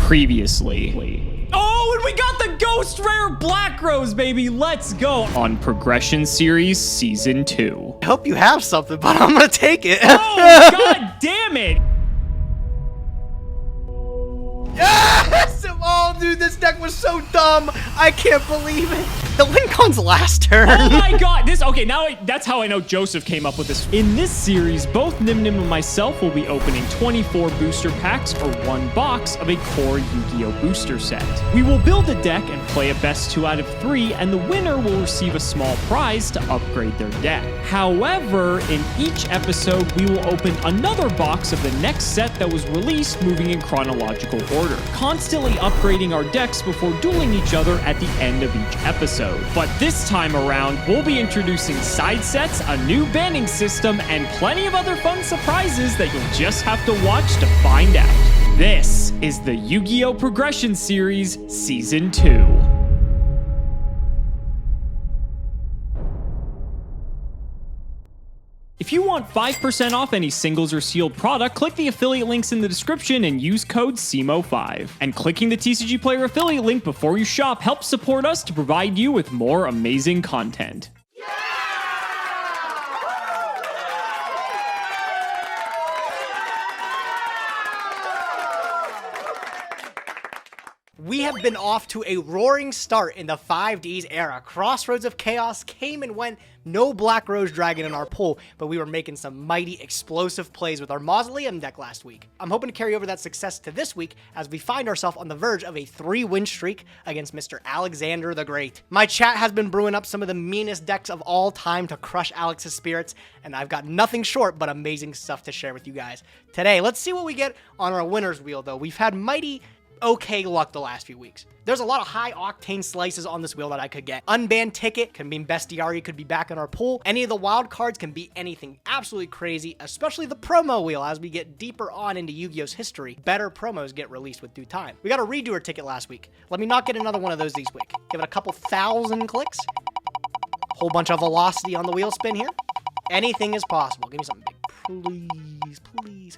Previously. Oh, and we got the Ghost Rare Black Rose, baby. Let's go. On Progression Series Season 2. I hope you have something, but I'm gonna take it. Oh, god damn it. Yes! Oh, dude, this deck was so dumb. I can't believe it. The Lincoln's last turn. Oh my god, that's how I know Joseph came up with this. In this series, both Nyhmnim and myself will be opening 24 booster packs or one box of a core Yu-Gi-Oh booster set. We will build a deck and play a best 2 out of 3, and the winner will receive a small prize to upgrade their deck. However, in each episode, we will open another box of the next set that was released, moving in chronological order, constantly upgrading our decks before dueling each other at the end of each episode. But this time around, we'll be introducing side sets, a new banning system, and plenty of other fun surprises that you'll just have to watch to find out. This is the Yu-Gi-Oh! Progression Series Season 2. If you want 5% off any singles or sealed product, click the affiliate links in the description and use code Cimoooooooo5. And clicking the TCG Player affiliate link before you shop helps support us to provide you with more amazing content. We have been off to a roaring start in the 5Ds era. Crossroads of Chaos came and went. No Black Rose Dragon in our pool, but we were making some mighty explosive plays with our Mausoleum deck last week. I'm hoping to carry over that success to this week as we find ourselves on the verge of a 3-win streak against Mr. Alexander the Great. My chat has been brewing up some of the meanest decks of all time to crush Alex's spirits, and I've got nothing short but amazing stuff to share with you guys. Today, let's see what we get on our winner's wheel, though. We've had mighty okay luck the last few weeks. There's a lot of high octane slices on this wheel that I could get. Unbanned ticket can mean Bestiary could be back in our pool. Any of the wild cards can be anything absolutely crazy, especially the promo wheel. As we get deeper on into Yu-Gi-Oh's history, better promos get released with due time. We got a redoer ticket last week. Let me not get another one of those this week. Give it a couple thousand clicks. Whole bunch of velocity on the wheel spin here. Anything is possible. Give me something big, please, please.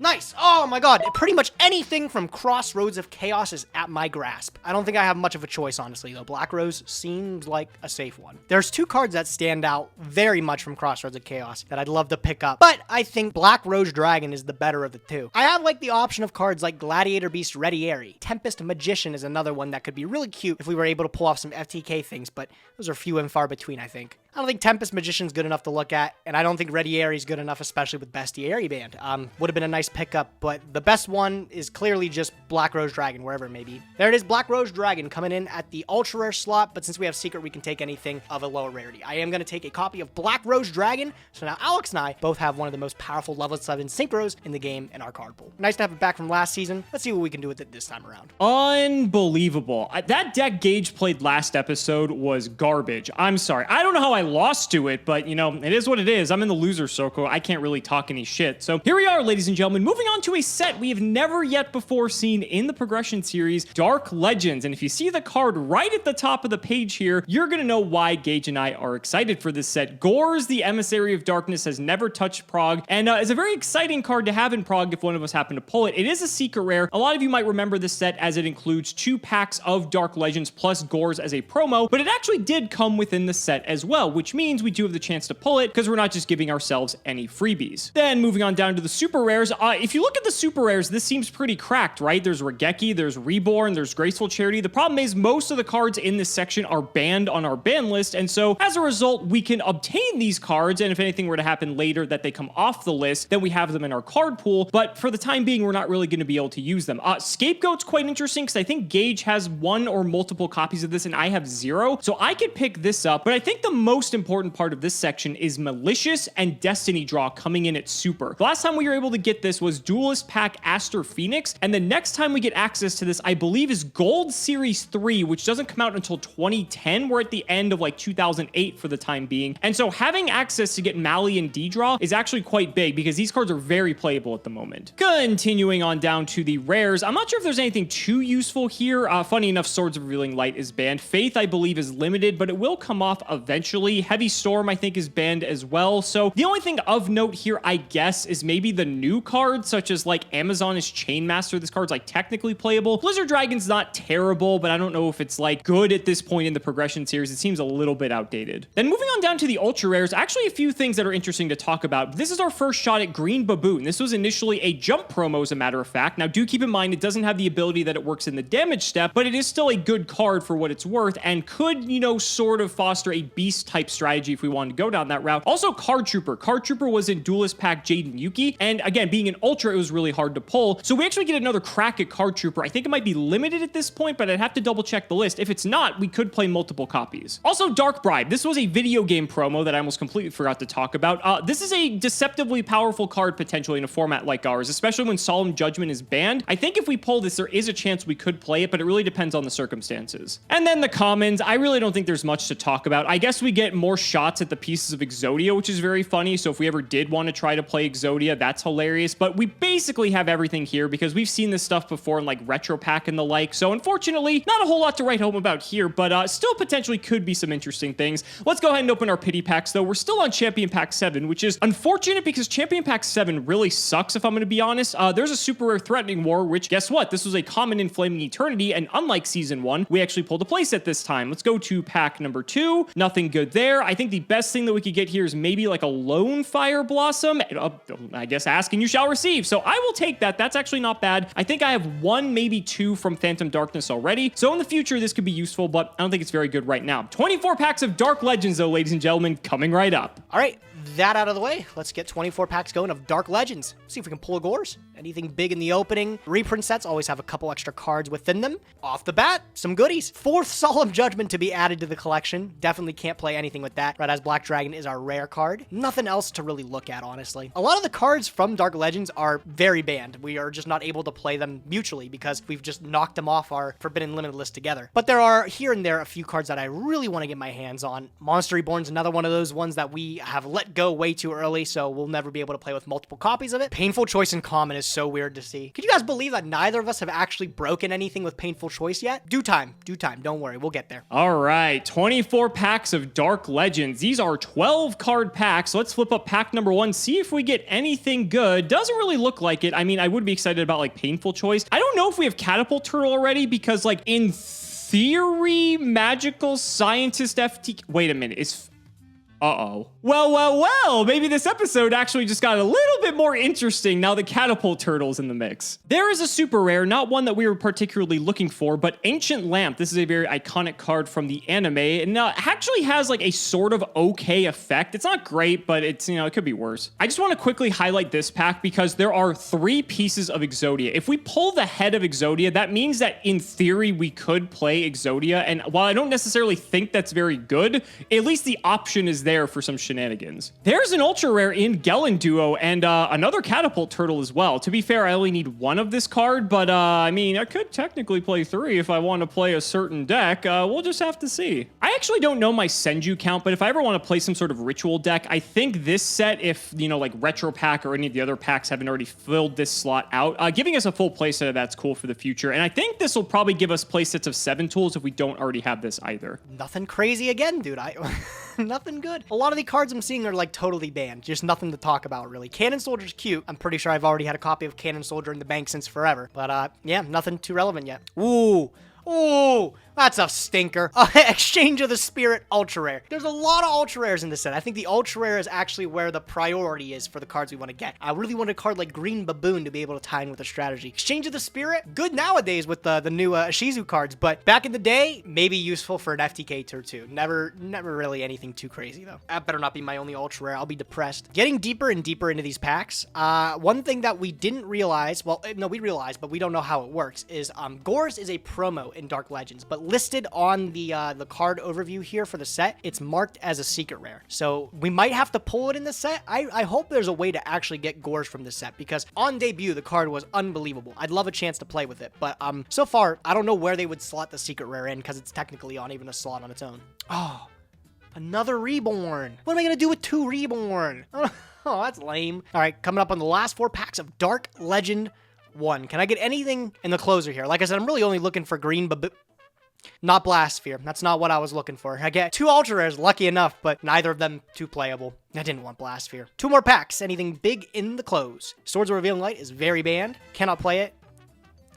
Nice. Oh my god. Pretty much anything from Crossroads of Chaos is at my grasp. I don't think I have much of a choice, honestly, though. Black Rose seems like a safe one. There's 2 cards that stand out very much from Crossroads of Chaos that I'd love to pick up, but I think Black Rose Dragon is the better of the 2. I have like the option of cards like Gladiator Beast Rediary. Tempest Magician is another one that could be really cute if we were able to pull off some FTK things, but those are few and far between, I think. I don't think Tempest Magician's good enough to look at, and I don't think Rediary's good enough, especially with Bestiary banned. Would have been a nice pickup, but the best one is clearly just Black Rose Dragon, wherever it may be. There it is, Black Rose Dragon coming in at the ultra rare slot, but since we have secret, we can take anything of a lower rarity. I am going to take a copy of Black Rose Dragon, so now Alex and I both have one of the most powerful level 7 synchros in the game in our card pool. Nice to have it back from last season. Let's see what we can do with it this time around. Unbelievable. That deck Gage played last episode was garbage. I'm sorry. I don't know how I lost to it, but you know, it is what it is. I'm in the loser circle. I can't really talk any shit. So here we are, ladies and gentlemen, moving on to a set we have never yet before seen in the Progression Series, Dark Legends. And if you see the card right at the top of the page here, you're gonna know why Gage and I are excited for this set. Gors, the Emissary of Darkness, has never touched Prog, and is a very exciting card to have in Prog if one of us happen to pull it. It is a secret rare. A lot of you might remember this set as it includes 2 packs of Dark Legends plus Gors as a promo, but it actually did come within the set as well, which means we do have the chance to pull it because we're not just giving ourselves any freebies. Then moving on down to the super rares, if you look at the super rares, this seems pretty cracked, right? There's Regeki, there's Reborn, there's Graceful Charity. The problem is most of the cards in this section are banned on our ban list, and so as a result, we can obtain these cards, and if anything were to happen later that they come off the list, then we have them in our card pool, but for the time being, we're not really going to be able to use them. Scapegoat's quite interesting because I think Gage has 1 or multiple copies of this, and I have 0, so I could pick this up, but I think the most important part of this section is Malicious and Destiny Draw coming in at Super. The last time we were able to get this was Duelist Pack Aster Phoenix, and the next time we get access to this, I believe, is Gold Series 3, which doesn't come out until 2010. We're at the end of like 2008 for the time being, and so having access to get Mali and D-Draw is actually quite big because these cards are very playable at the moment. Continuing on down to the rares, I'm not sure if there's anything too useful here. Funny enough, Swords of Revealing Light is banned. Faith, I believe, is limited, but it will come off eventually. unfortunately. Heavy Storm, I think, is banned as well. So the only thing of note here, I guess, is maybe the new cards, such as like Amazon's Chainmaster. This card's like technically playable. Blizzard Dragon's not terrible, but I don't know if it's like good at this point in the progression series. It seems a little bit outdated. Then moving on down to the ultra rares, actually a few things that are interesting to talk about. This is our first shot at Green Baboon. This was initially a jump promo, as a matter of fact. Now, do keep in mind, it doesn't have the ability that it works in the damage step, but it is still a good card for what it's worth and could, you know, sort of foster a beast type strategy if we wanted to go down that route. Also, Card Trooper. Card Trooper was in Duelist Pack Jade and Yuki, and again, being an ultra, it was really hard to pull. So we actually get another crack at Card Trooper. I think it might be limited at this point, but I'd have to double check the list. If it's not, we could play multiple copies. Also, Dark Bribe. This was a video game promo that I almost completely forgot to talk about. This is a deceptively powerful card potentially in a format like ours, especially when Solemn Judgment is banned. I think if we pull this, there is a chance we could play it, but it really depends on the circumstances. And then the commons, I really don't think there's much to talk about. I guess we get more shots at the pieces of Exodia, which is very funny. So if we ever did want to try to play Exodia, that's hilarious. But we basically have everything here because we've seen this stuff before in like Retro Pack and the like. So unfortunately, not a whole lot to write home about here, but still potentially could be some interesting things. Let's go ahead and open our pity packs though. We're still on Champion Pack 7, which is unfortunate because Champion Pack 7 really sucks if I'm going to be honest. There's a super rare Threatening War, which guess what? This was a common in Flaming Eternity, and unlike Season 1, we actually pulled a playset this time. Let's go to pack number 2. Nothing good there. I think the best thing that we could get here is maybe like a Lone Fire Blossom. I guess ask and you shall receive. So I will take that. That's actually not bad. I think I have 1, maybe 2 from Phantom Darkness already. So in the future, this could be useful, but I don't think it's very good right now. 24 packs of Dark Legends though, ladies and gentlemen, coming right up. All right, that out of the way, let's get 24 packs going of Dark Legends. See if we can pull a Gores. Anything big in the opening. Reprint sets always have a couple extra cards within them. Off the bat, some goodies. 4th Solemn Judgment to be added to the collection. Definitely can't play anything with that. Red Eyes Black Dragon is our rare card. Nothing else to really look at, honestly. A lot of the cards from Dark Legends are very banned. We are just not able to play them mutually because we've just knocked them off our Forbidden Limited list together. But there are here and there a few cards that I really want to get my hands on. Monster Reborn's another one of those ones that we have let go way too early, so we'll never be able to play with multiple copies of it. Painful Choice in common is so weird to see. Could you guys believe that neither of us have actually broken anything with Painful Choice yet? Due time. Don't worry, we'll get there. All right, 24 packs of Dark Legends. These are 12 card packs. Let's flip up pack number 1, see if we get anything good. Doesn't really look like it. I mean, I would be excited about like Painful Choice. I don't know if we have Catapult Turtle already because like in theory, Magical Scientist FT. Wait a minute, it's Well, maybe this episode actually just got a little bit more interesting now that Catapult Turtle's in the mix. There is a super rare, not one that we were particularly looking for, but Ancient Lamp. This is a very iconic card from the anime, and actually has like a sort of okay effect. It's not great, but it's, you know, it could be worse. I just want to quickly highlight this pack because there are 3 pieces of Exodia. If we pull the head of Exodia, that means that in theory we could play Exodia, and while I don't necessarily think that's very good, at least the option is there for some shenanigans. There's an ultra rare in Gelen Duo and another Catapult Turtle as well. To be fair, I only need 1 of this card, but I mean, I could technically play 3 if I want to play a certain deck. We'll just have to see. I actually don't know my Senju count, but if I ever want to play some sort of ritual deck, I think this set, if, you know, like Retro Pack or any of the other packs haven't already filled this slot out, giving us a full playset of that's cool for the future. And I think this will probably give us playsets of 7 tools if we don't already have this either. Nothing crazy again, dude. Nothing good. A lot of the cards I'm seeing are like totally banned. Just nothing to talk about, really. Cannon Soldier's cute. I'm pretty sure I've already had a copy of Cannon Soldier in the bank since forever. But yeah, nothing too relevant yet. Ooh, that's a stinker. Exchange of the Spirit Ultra Rare. There's a lot of Ultra Rares in this set. I think the Ultra Rare is actually where the priority is for the cards we want to get. I really want a card like Green Baboon to be able to tie in with a strategy. Exchange of the Spirit, good nowadays with the new Shizu cards, but back in the day, maybe useful for an FTK tier 2. Never really anything too crazy, though. That better not be my only Ultra Rare. I'll be depressed. Getting deeper and deeper into these packs, one thing that we didn't realize, well, no, we realized, but we don't know how it works, is Gores is a promo in Dark Legends, but listed on the card overview here for the set, it's marked as a secret rare. So we might have to pull it in the set. I hope there's a way to actually get Gores from the set because on debut, the card was unbelievable. I'd love a chance to play with it, but so far, I don't know where they would slot the secret rare in because it's technically on even a slot on its own. Oh, another Reborn. What am I going to do with 2 Reborn? Oh, that's lame. All right, coming up on the last 4 packs of Dark Legend 1. Can I get anything in the closer here? Like I said, I'm really only looking for Green Baboon. Not Blast Sphere. That's not what I was looking for. I get 2 Ultra Rares, lucky enough, but neither of them too playable. I didn't want Blast Sphere. 2 more packs. Anything big in the close. Swords of Revealing Light is very banned. Cannot play it.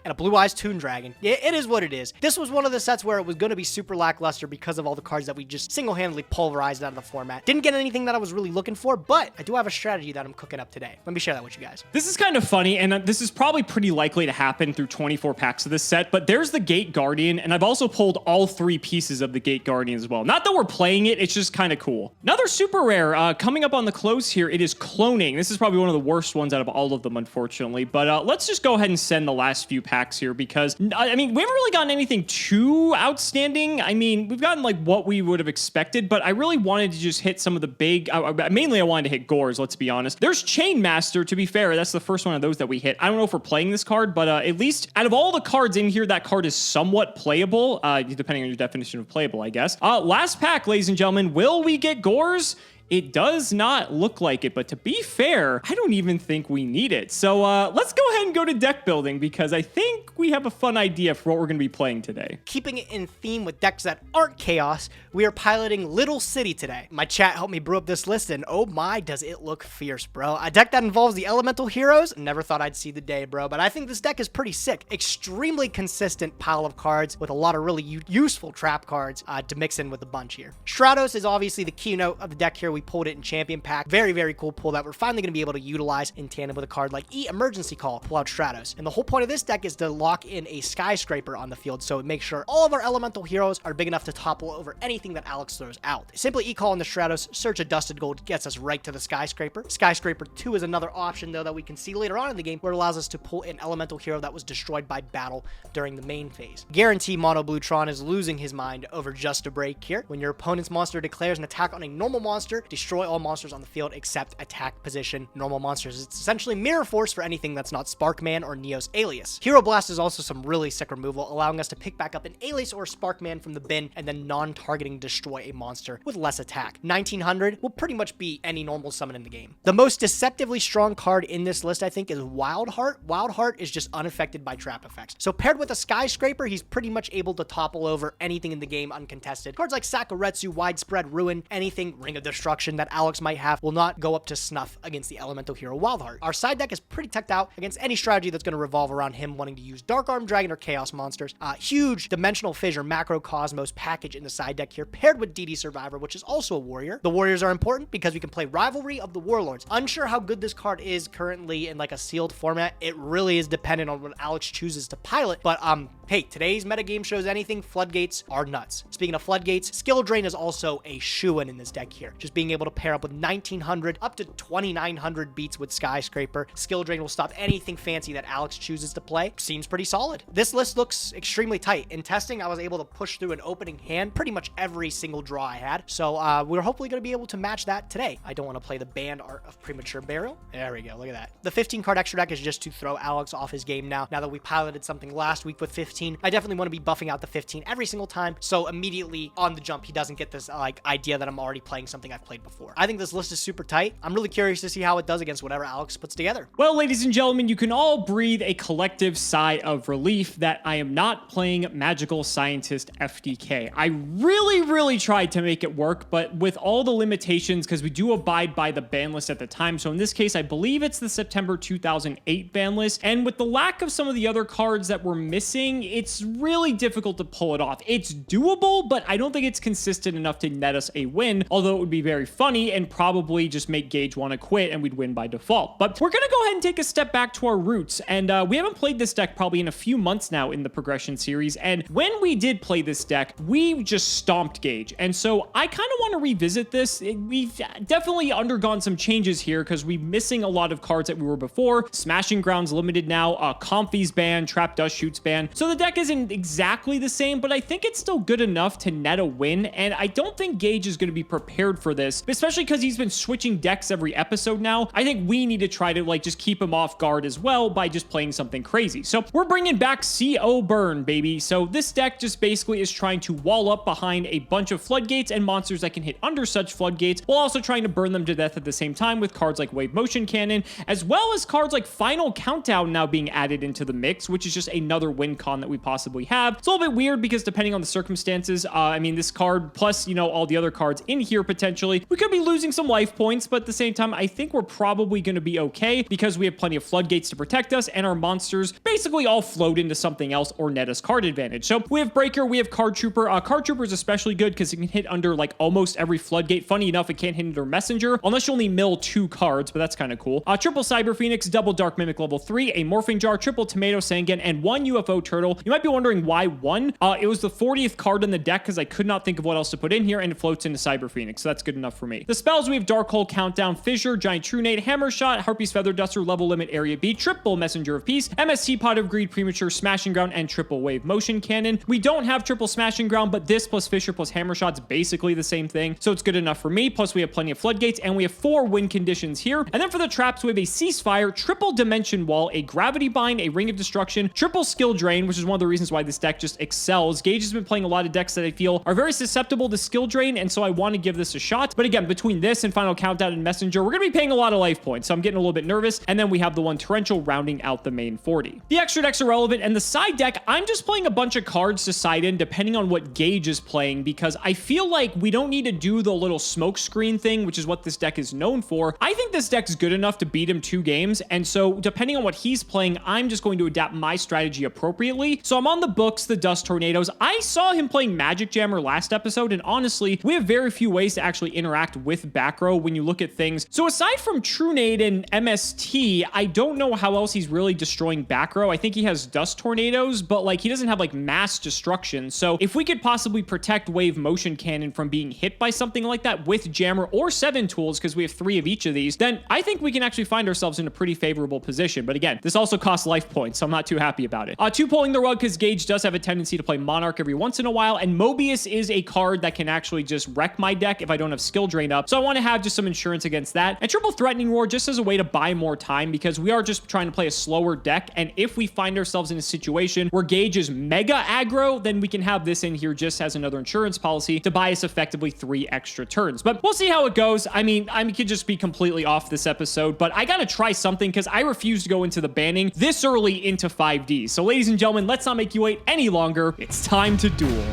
And a Blue Eyes Toon Dragon. Yeah, it is what it is. This was one of the sets where it was going to be super lackluster because of all the cards that we just single-handedly pulverized out of the format. Didn't get anything that I was really looking for, but I do have a strategy that I'm cooking up today. Let me share that with you guys. This is kind of funny, and this is probably pretty likely to happen through 24 packs of this set, but there's the Gate Guardian, and I've also pulled all 3 pieces of the Gate Guardian as well. Not that we're playing it, it's just kind of cool. Another super rare coming up on the close here, it is Cloning. This is probably one of the worst ones out of all of them, unfortunately, but let's just go ahead and send the last few packs here because I mean, we haven't really gotten anything too outstanding. I mean, we've gotten like what we would have expected, but I really wanted to just hit some of the big, mainly I wanted to hit Gores, let's be honest. There's Chainmaster, to be fair. That's the first one of those that we hit. I don't know if we're playing this card, but at least out of all the cards in here, that card is somewhat playable, depending on your definition of playable, I guess. Last pack, ladies and gentlemen. Will we get Gores? It does not look like it, but to be fair, I don't even think we need it. So let's go ahead and go to deck building because I think we have a fun idea for what we're going to be playing today. Keeping it in theme with decks that aren't Chaos, we are piloting Little City today. My chat helped me brew up this list, and oh my, does it look fierce, bro. A deck that involves the Elemental Heroes, never thought I'd see the day, bro, but I think this deck is pretty sick. Extremely consistent pile of cards with a lot of really useful trap cards to mix in with a bunch here. Stratos is obviously the keynote of the deck here. We pulled it in Champion Pack. Very, very cool pull that we're finally going to be able to utilize in tandem with a card like Emergency Call, pull out Stratos. And the whole point of this deck is to lock in a Skyscraper on the field, so it makes sure all of our elemental heroes are big enough to topple over anything that Alex throws out. Simply E-Call on the Stratos, search a Dusted Gold, gets us right to the Skyscraper. Skyscraper 2 is another option, though, that we can see later on in the game, where it allows us to pull an elemental hero that was destroyed by battle during the main phase. Guarantee Mono Bluetron is losing his mind over Just a Break here. When your opponent's monster declares an attack on a normal monster, destroy all monsters on the field except attack position normal monsters. It's essentially Mirror Force for anything that's not Sparkman or Neo's Alias. Hero Blast is also some really sick removal, allowing us to pick back up an Alias or Sparkman from the bin and then non-targeting destroy a monster with less attack. 1900 will pretty much be any normal summon in the game. The most deceptively strong card in this list, I think, is Wildheart. Wildheart is just unaffected by trap effects. So paired with a Skyscraper, he's pretty much able to topple over anything in the game uncontested. Cards like Sakuretsu, Widespread Ruin, anything Ring of Destruction that Alex might have will not go up to snuff against the elemental hero Wildheart. Our side deck is pretty teched out against any strategy that's going to revolve around him wanting to use Dark Arm Dragon or Chaos monsters. Huge Dimensional Fissure Macrocosmos package in the side deck here, paired with DD Survivor, which is also a warrior. The warriors are important because we can play Rivalry of the Warlords. Unsure how good this card is currently in like a sealed format. It really is dependent on what Alex chooses to pilot, but hey, today's metagame shows anything, Floodgates are nuts. Speaking of Floodgates, Skill Drain is also a shoo-in in this deck here. Just being able to pair up with 1900 up to 2900 beats with Skyscraper. Skill Drain will stop anything fancy that Alex chooses to play. Seems pretty solid. This list looks extremely tight. In testing, I was able to push through an opening hand pretty much every single draw I had. So we're hopefully going to be able to match that today. I don't want to play the Banned Art of Premature Burial. There we go. Look at that. The 15 card extra deck is just to throw Alex off his game now that we piloted something last week with 15. I definitely want to be buffing out the 15 every single time. So immediately on the jump, he doesn't get this like idea that I'm already playing something I've played before. I think this list is super tight. I'm really curious to see how it does against whatever Alex puts together. Well, ladies and gentlemen, you can all breathe a collective sigh of relief that I am not playing Magical Scientist FDK. I really tried to make it work, but with all the limitations, because we do abide by the ban list at the time. So in this case, I believe it's the September 2008 ban list. And with the lack of some of the other cards that we're missing, it's really difficult to pull it off. It's doable, but I don't think it's consistent enough to net us a win, although it would be very funny and probably just make Gage want to quit and we'd win by default. But we're going to go ahead and take a step back to our roots. And we haven't played this deck probably in a few months now in the progression series. And when we did play this deck, we just stomped Gage. And so I kind of want to revisit this. We've definitely undergone some changes here because we're missing a lot of cards that we were before. Smashing Grounds limited now, Comfy's ban, Trap Dust Shoots ban. So the deck isn't exactly the same, but I think it's still good enough to net a win. And I don't think Gage is going to be prepared for this, especially because he's been switching decks every episode now. I think we need to try to like just keep him off guard as well by just playing something crazy. So we're bringing back CO Burn, baby. So this deck just basically is trying to wall up behind a bunch of floodgates and monsters that can hit under such floodgates, while also trying to burn them to death at the same time with cards like Wave Motion Cannon, as well as cards like Final Countdown now being added into the mix, which is just another win con that we possibly have. It's a little bit weird because depending on the circumstances, I mean, this card plus, you know, all the other cards in here potentially, we could be losing some life points, but at the same time, I think we're probably going to be okay because we have plenty of floodgates to protect us, and our monsters basically all float into something else or net us card advantage. So we have Breaker, we have Card Trooper. Card Trooper is especially good because it can hit under like almost every floodgate. Funny enough, it can't hit under Messenger unless you only mill 2 cards, but that's kind of cool. Triple Cyber Phoenix, double Dark Mimic level 3, a Morphing Jar, triple Tomato Sangan, and 1 UFO Turtle. You might be wondering why 1. It was the 40th card in the deck because I could not think of what else to put in here, and it floats into Cyber Phoenix, so that's good enough for me. The spells, we have Dark Hole, Countdown, Fissure, Giant Trunade, Hammer Shot, Harpy's Feather Duster, Level Limit, Area B, triple Messenger of Peace, MST Pot of Greed, Premature, Smashing Ground, and triple Wave Motion Cannon. We don't have triple Smashing Ground, but this plus Fissure plus Hammer Shot's basically the same thing, so it's good enough for me. Plus we have plenty of floodgates, and we have 4 win conditions here. And then for the traps, we have a Ceasefire, triple Dimension Wall, a Gravity Bind, a Ring of Destruction, triple Skill Drain, which is one of the reasons why this deck just excels. Gage has been playing a lot of decks that I feel are very susceptible to Skill Drain, and so I want to give this a shot. But again, between this and Final Countdown and Messenger, we're going to be paying a lot of life points, so I'm getting a little bit nervous. And then we have the one Torrential rounding out the main 40. The extra decks are relevant, and the side deck, I'm just playing a bunch of cards to side in depending on what Gage is playing, because I feel like we don't need to do the little smoke screen thing, which is what this deck is known for. I think this deck's good enough to beat him 2 games, and so depending on what he's playing, I'm just going to adapt my strategy appropriately. So I'm on the books, the Dust Tornadoes. I saw him playing Magic Jammer last episode, and honestly, we have very few ways to actually interact with back row when you look at things. So aside from Trunade and MST, I don't know how else he's really destroying back row. I think he has Dust Tornadoes, but like he doesn't have like mass destruction. So if we could possibly protect Wave Motion Cannon from being hit by something like that with Jammer or 7 tools, because we have 3 of each of these, then I think we can actually find ourselves in a pretty favorable position. But again, this also costs life points, so I'm not too happy about it. 2 pulling the rug, because Gage does have a tendency to play Monarch every once in a while, and Mobius is a card that can actually just wreck my deck if I don't have Skill Drain up. So I want to have just some insurance against that. And triple Threatening Roar just as a way to buy more time, because we are just trying to play a slower deck, and if we find ourselves in a situation where Gage is mega aggro, then we can have this in here just as another insurance policy to buy us effectively 3 extra turns. But we'll see how it goes. I mean, I could just be completely off this episode, but I gotta try something because I refuse to go into the banning this early into 5D. So ladies and gentlemen, let's not make you wait any longer. It's time to duel.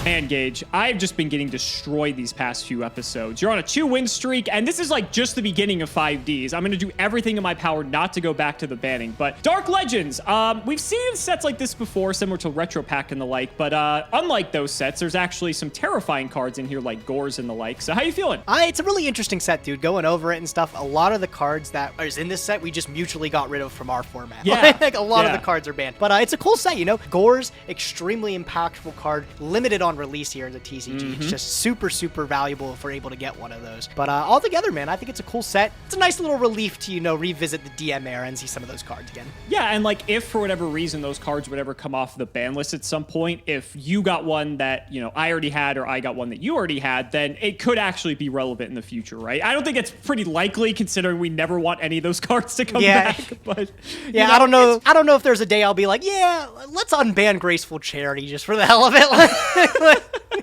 Man, Gage, I've just been getting destroyed these past few episodes. You're on a 2-win streak, and this is like just the beginning of 5Ds. I'm going to do everything in my power not to go back to the banning. But Dark Legends, we've seen sets like this before, similar to Retro Pack and the like, but unlike those sets, there's actually some terrifying cards in here like Gores and the like. So how you feeling? It's a really interesting set, dude. Going over it and stuff, a lot of the cards that are in this set, we just mutually got rid of from our format. Yeah. Like a lot of the cards are banned. But it's a cool set, you know? Gores, extremely impactful card, limited on release here in the TCG. It's just super, super valuable if we're able to get one of those. But all together, man, I think it's a cool set. It's a nice little relief to, you know, revisit the DM era and see some of those cards again. Yeah, and like if for whatever reason those cards would ever come off the ban list at some point, if you got one that, you know, I already had or I got one that you already had, then it could actually be relevant in the future, right? I don't think it's pretty likely considering we never want any of those cards to come back. But yeah, I don't know. I don't know if there's a day I'll be like, yeah, let's unban Graceful Charity just for the hell of it.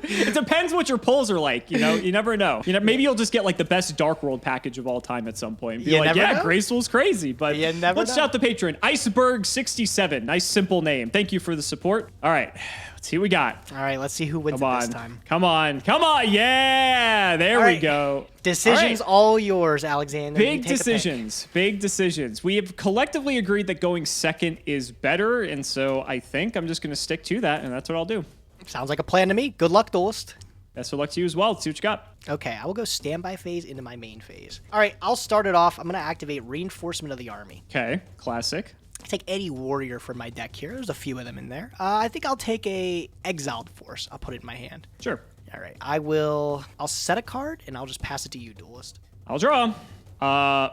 It depends what your pulls are like, you know? You never know. You know, maybe you'll just get like the best Dark World package of all time at some point. Be like, yeah, Graceful's crazy, but let's shout the patron. Iceberg67. Nice, simple name. Thank you for the support. All right, let's see what we got. All right, let's see who wins this time. Come on. Come on. Yeah, there we go. Decisions all yours, Alexander. Big decisions. Big decisions. We have collectively agreed that going second is better, and so I think I'm just going to stick to that, and that's what I'll do. Sounds like a plan to me. Good luck, duelist. Best of luck to you as well. Let's see what you got. Okay, I will go standby phase into my main phase. All right, I'll start it off. I'm going to activate Reinforcement of the Army. Okay, classic. Take any warrior from my deck here. There's a few of them in there. I think I'll take a Exiled Force. I'll put it in my hand. Sure. All right, I'll set a card, and I'll just pass it to you, duelist. I'll draw.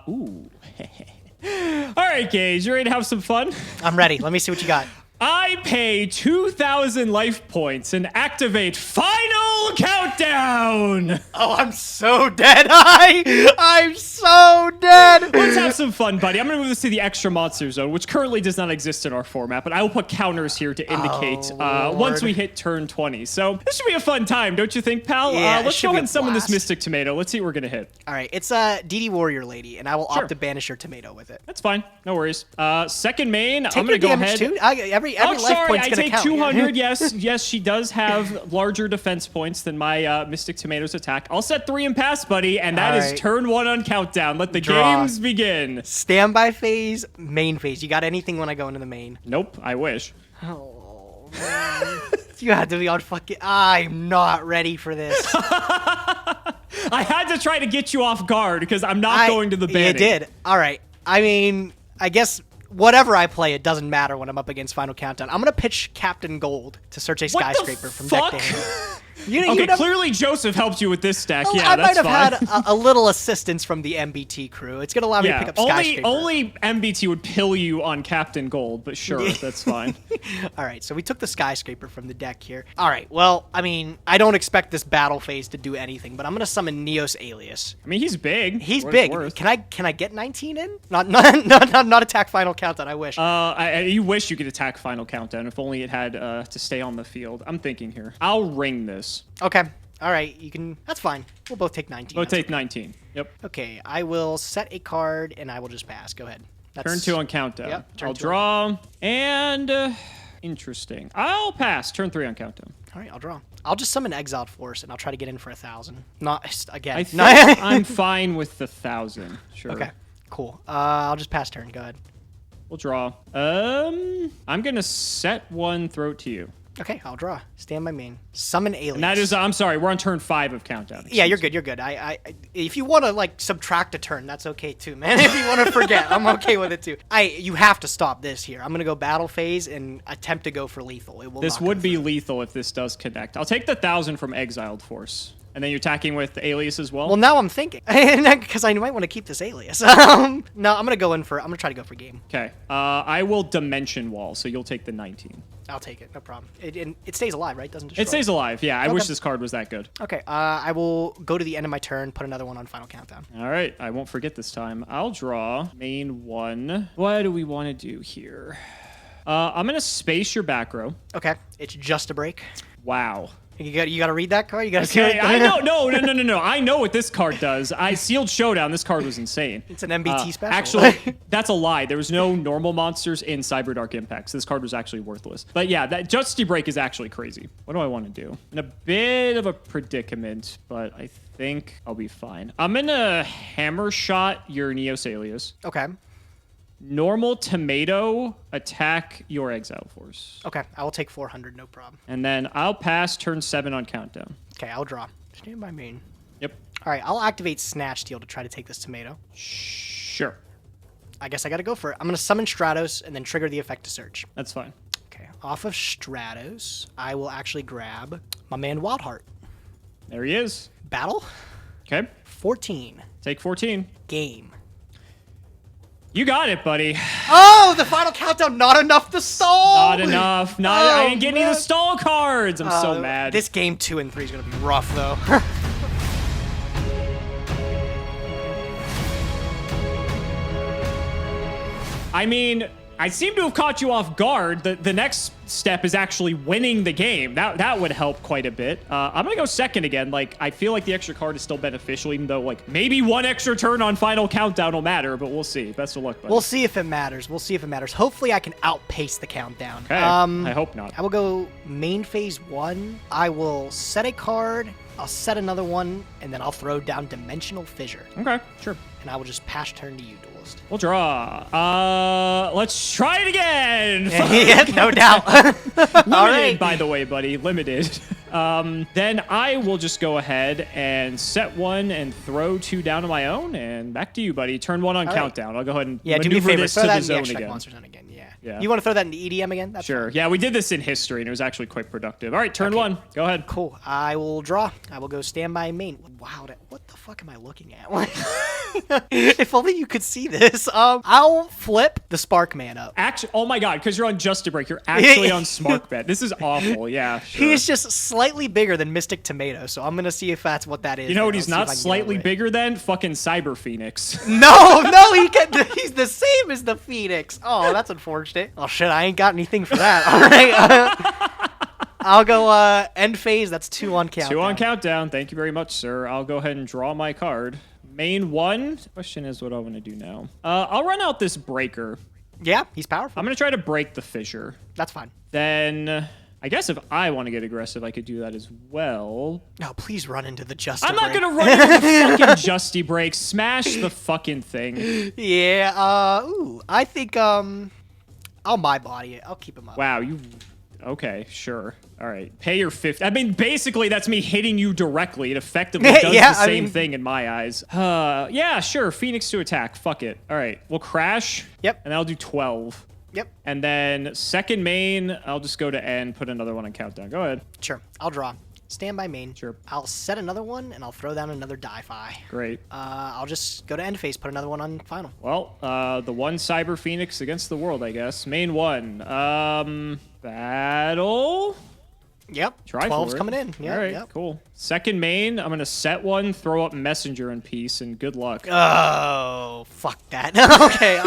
Ooh. All right, Gage, you ready to have some fun? I'm ready. Let me see what you got. I pay 2,000 life points and activate Final Final countdown! Oh, I'm so dead. I'm so dead. Let's have some fun, buddy. I'm going to move this to the extra monster zone, which currently does not exist in our format, but I will put counters here to indicate once we hit turn 20. So this should be a fun time, don't you think, pal? Yeah, let's go ahead and summon this Mystic Tomato. Let's see what we're going to hit. All right, it's a DD Warrior Lady, and I will opt to banish your tomato with it. That's fine. No worries. Second main, I'm Take going to your go damage ahead. too. Every Oh, life sorry, point's I gonna take count. 200. Yes, she does have larger defense points than my Mystic Tomato's attack. I'll set 3 and pass, buddy, and that is turn 1 on countdown. Let the games begin. Standby phase, main phase. You got anything when I go into the main? Nope, I wish. Oh, man. You have to be on fucking... I'm not ready for this. I had to try to get you off guard because I'm not going to the banning. You did. All right. I mean, I guess... Whatever I play, it doesn't matter when I'm up against Final Countdown. I'm going to pitch Captain Gold to search a skyscraper from deck to hand. Okay, clearly Joseph helped you with this stack. Well, yeah, that's fine. I might have had a little assistance from the MBT crew. It's going to allow me to pick up skyscraper. Only MBT would pill you on Captain Gold, but sure, that's fine. All right, so we took the skyscraper from the deck here. All right, well, I mean, I don't expect this battle phase to do anything, but I'm going to summon Neos Alias. I mean, he's big. He's big. Can I get 19 in? Not attack Final Countdown. I wish. You wish you could attack Final Countdown. If only it had to stay on the field. I'm thinking here. I'll ring this. Okay. All right. You can. That's fine. We'll both take 19. We'll take 19. Yep. Okay. I will set a card and I will just pass. Go ahead. Turn 2 on countdown. Yep, I'll draw. And interesting. I'll pass. Turn 3 on countdown. All right. I'll draw. I'll just summon Exiled Force and I'll try to get in for 1,000. Not again. I think I'm fine with the 1,000. Sure. Okay. Cool. I'll just pass turn. Go ahead. We'll draw. I'm gonna set 1, throw it to you. Okay, I'll draw. Stand by main. Summon Alias. And that is, I'm sorry, we're on turn 5 of countdown. Yeah, you're good. You're good. If you want to like subtract a turn, that's okay too, man. If you want to forget, I'm okay with it too. You have to stop this here. I'm gonna go battle phase and attempt to go for lethal. It will. This would be lethal if this does connect. I'll take the 1,000 from Exiled Force. And then you're attacking with the Alias as well? Well, now I'm thinking. Because I might want to keep this Alias. No, I'm going to try to go for game. Okay. I will Dimension Wall, so you'll take the 19. I'll take it. No problem. It stays alive, right? Doesn't destroy. It stays alive, yeah. I wish this card was that good. Okay. I will go to the end of my turn, put another one on Final Countdown. All right. I won't forget this time. I'll draw main 1. What do we want to do here? I'm going to space your back row. Okay. It's just a break. Wow. You got to read that card? You got to see it? I know. No. I know what this card does. I sealed Showdown. This card was insane. It's an MBT special. Actually, that's a lie. There was no normal monsters in Cyber Dark Impact, so this card was actually worthless. But yeah, that Justy Break is actually crazy. What do I want to do? In a bit of a predicament, but I think I'll be fine. I'm going to Hammer Shot your Neos Alias. Okay. Normal Tomato, attack your Exile Force. Okay, I will take 400, no problem. And then I'll pass turn 7 on countdown. Okay, I'll draw. Stand by main. Yep. All right, I'll activate Snatch Steal to try to take this tomato. Sure. I guess I got to go for it. I'm going to summon Stratos and then trigger the effect to search. That's fine. Okay, off of Stratos, I will actually grab my man Wildheart. There he is. Battle. Okay. 14. Take 14. Game. You got it, buddy. Oh, the Final Countdown, not enough to stall. Not enough. I didn't get any of the stall cards. I'm so mad. This game 2 and 3 is going to be rough, though. I mean, I seem to have caught you off guard. The next step is actually winning the game. That would help quite a bit. I'm going to go second again. Like, I feel like the extra card is still beneficial, even though, like, maybe 1 extra turn on Final Countdown will matter, but we'll see. Best of luck, buddy. We'll see if it matters. Hopefully, I can outpace the countdown. Okay. I hope not. I will go main phase 1. I will set a card. I'll set another one, and then I'll throw down Dimensional Fissure. Okay, sure. And I will just pass turn to you, Duelist. We'll draw. Let's try it again. Yeah, no doubt. Limited, all right. By the way, buddy. Limited. Then I will just go ahead and set 1 and throw 2 down on my own. And back to you, buddy. Turn 1 on countdown. I'll go ahead and do me a maneuver favor. this Throw to that the in the zone extract again. monster zone again. Yeah. You want to throw that in the EDM again? That's sure. fine. Yeah, we did this in history, and it was actually quite productive. All right, turn 1. Go ahead. Cool. I will draw. I will go standby main. Wow, what the fuck am I looking at? If only you could see this. I'll flip the Spark Man up. Actually, oh my god, because you're on Just a Break, you're actually on Spark Bet. This is awful. Yeah, sure. He's just slightly bigger than Mystic Tomato, so I'm gonna see if that's what that is. You know what he's not slightly bigger than? Fucking Cyber Phoenix. No, he's the same as the Phoenix. Oh, that's unfortunate. Oh shit, I ain't got anything for that. All right. I'll go end phase. That's 2 on countdown. 2 on countdown. Thank you very much, sir. I'll go ahead and draw my card. Main 1. Question is what I want to do now. I'll run out this breaker. Yeah, he's powerful. I'm going to try to break the fissure. That's fine. Then I guess if I want to get aggressive, I could do that as well. No, please run into the Justy I'm not break. going to run into the fucking Justy break. Smash the fucking thing. Yeah, I think, I'll my body it. I'll keep him up. Wow, you... Okay, sure. All right. Pay your 50. I mean, basically, that's me hitting you directly. It effectively does the same thing in my eyes. Yeah, sure. Phoenix to attack. Fuck it. All right. We'll crash. Yep. And I'll do 12. Yep. And then second main, I'll just go to end, put another one on countdown. Go ahead. Sure. I'll draw. Stand by main. Sure. I'll set another one, and I'll throw down another die-fi. Great. I'll just go to end phase, put another one on final. Well, the one Cyber Phoenix against the world, I guess. Main 1. Battle. Yep. Try 12's for it. coming in. Yeah. All right, yep. cool. Second main, I'm going to set one, throw up Messenger in peace, and good luck. Oh, fuck that. Okay,